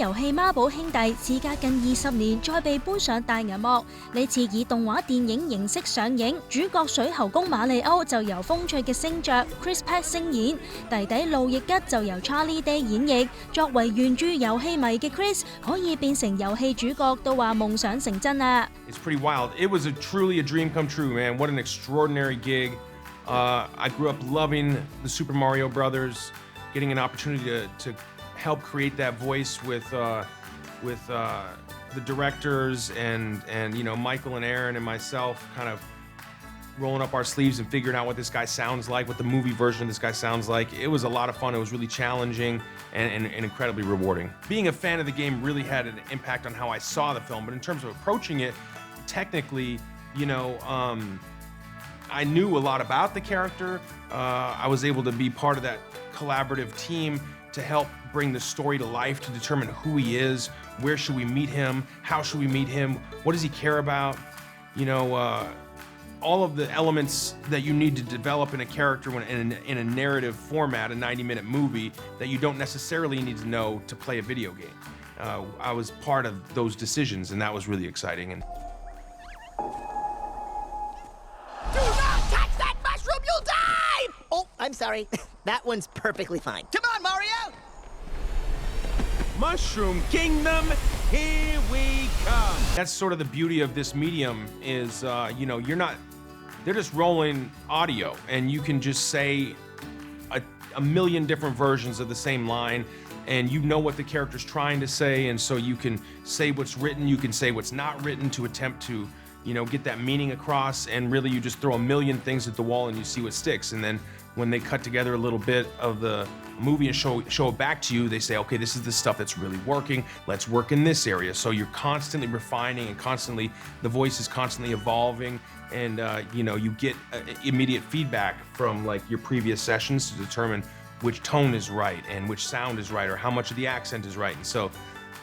遊戲孖寶兄弟事隔近20年再被搬上大銀幕，呢次以動畫電影形式上映，主角水喉工馬里歐就由風趣嘅星爵 Chris Pratt 聲演，弟弟路易吉就由 Charlie Day 演繹。作為原著遊戲迷嘅 Chris 可以變成遊戲主角，都話夢想成真啊！ It's pretty wild. It was truly a dream come true, man. What an extraordinary gig. I grew up loving the Super Mario Brothers, getting an opportunity to help create that voice with the directors and Michael and Aaron and myself kind of rolling up our sleeves and figuring out what this guy sounds like, what the movie version of this guy sounds like. It was a lot of fun. It was really challenging and incredibly rewarding. Being a fan of the game really had an impact on how I saw the film, but in terms of approaching it, technically, I knew a lot about the character. I was able to be part of that collaborative team to help bring the story to life, to determine who he is, where should we meet him, how should we meet him, what does he care about, all of the elements that you need to develop in a character in a narrative format, a 90-minute movie, that you don't necessarily need to know to play a video game. I was part of those decisions, and that was really exciting. And do not touch that mushroom, you'll die! Oh, I'm sorry. That one's perfectly fine. Come on, Mario! Mushroom Kingdom, here we come. That's sort of the beauty of this medium is, they're just rolling audio and you can just say a million different versions of the same line and you know what the character's trying to say, and so you can say what's written, you can say what's not written to attempt to, get that meaning across, and really you just throw a million things at the wall and you see what sticks. And then when they cut together a little bit of the movie and show it back to you, they say, okay, this is the stuff that's really working, let's work in this area. So you're constantly refining and the voice is constantly evolving, and you get immediate feedback from like your previous sessions to determine which tone is right and which sound is right or how much of the accent is right. And so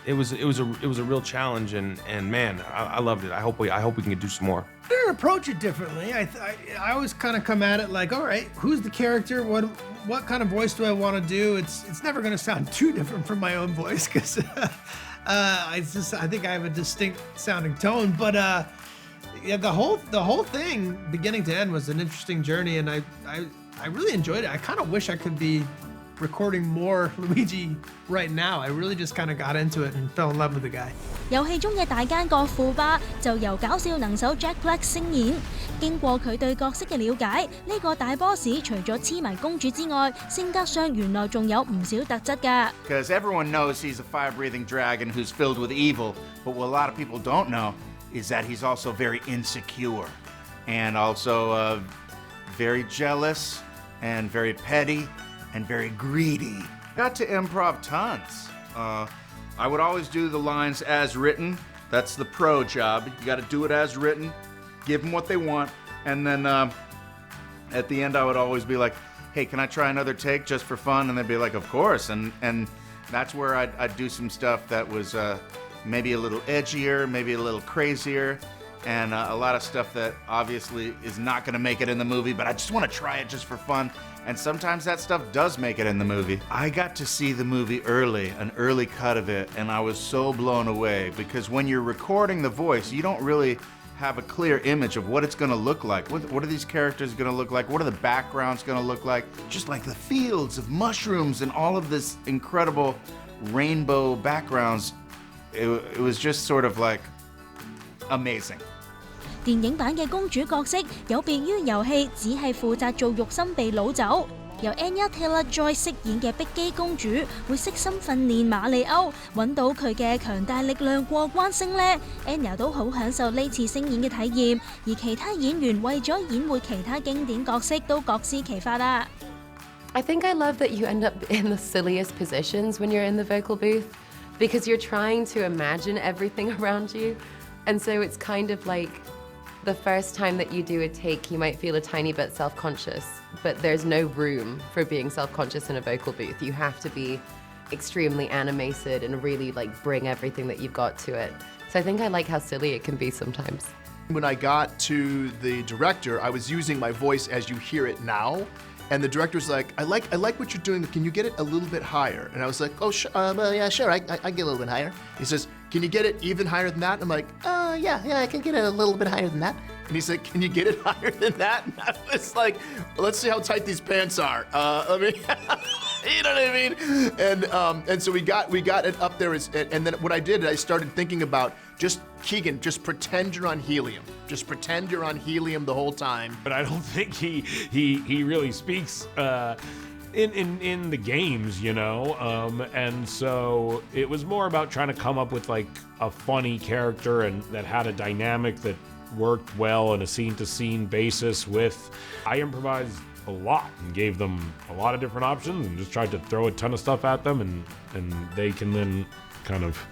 it was a real challenge, and man, I loved it. I hope we can do some more. I approach it differently. I always kind of come at it like, all right, who's the character? What kind of voice do I want to do? It's never going to sound too different from my own voice because I think I have a distinct sounding tone. But yeah, the whole thing, beginning to end, was an interesting journey, and I really enjoyed it. I kind of wish I could be recording more Luigi right now. I really just kind of got into it and fell in love with the guy. 遊戲中嘅大奸角庫巴就由搞笑能手Jack Black 聲演。經過佢對角色嘅了解，呢個大 boss 除咗痴迷公主之外，性格上原來仲有唔少特質㗎。Because everyone knows he's a fire-breathing dragon who's filled with evil, but what a lot of people don't know is that he's also very insecure and also very jealous and very petty and very greedy. Got to improv tons. I would always do the lines as written. That's the pro job. You got to do it as written, give them what they want, and then at the end I would always be like, hey, can I try another take just for fun? And they'd be like, of course. And that's where I'd do some stuff that was maybe a little edgier, maybe a little crazier, and a lot of stuff that obviously is not going to make it in the movie, but I just want to try it just for fun. And sometimes that stuff does make it in the movie. I got to see the movie early, an early cut of it, and I was so blown away because when you're recording the voice, you don't really have a clear image of what it's going to look like. What are these characters going to look like? What are the backgrounds going to look like? Just like the fields of mushrooms and all of this incredible rainbow backgrounds. It was just sort of like amazing. 電影版嘅公主角色有別於遊戲，只係負責做肉身被擄走。由 Anya Taylor-Joy 飾演嘅碧姬公主會悉心訓練馬里歐，揾到佢嘅強大力量過關升呢 Anya 都好享受呢次聲演嘅體驗，而其他演員為咗演活其他經典角色都各施其法啦。I think I love that you end up in the silliest positions when you're in the vocal booth because you're trying to imagine everything around you, and so it's kind of like the first time that you do a take, you might feel a tiny bit self-conscious, but there's no room for being self-conscious in a vocal booth. You have to be extremely animated and really bring everything that you've got to it. So I think I like how silly it can be sometimes. When I got to the director, I was using my voice as you hear it now, And the director's like, I like what you're doing. Can you get it a little bit higher? And I was like, oh, yeah, sure. I get a little bit higher. He says, can you get it even higher than that? And I'm like, yeah, I can get it a little bit higher than that. And he's like, can you get it higher than that? And I was like, well, let's see how tight these pants are. I mean, you know what I mean? And so we got it up there. And then what I did, I started thinking about just Keegan, just pretend you're on helium. Just pretend you're on helium the whole time. But I don't think he really speaks in the games, you know? And so it was more about trying to come up with like a funny character and that had a dynamic that worked well on a scene-to-scene basis with. I improvised a lot and gave them a lot of different options and just tried to throw a ton of stuff at them and they can then kind of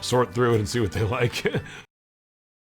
sort through it and see what they like.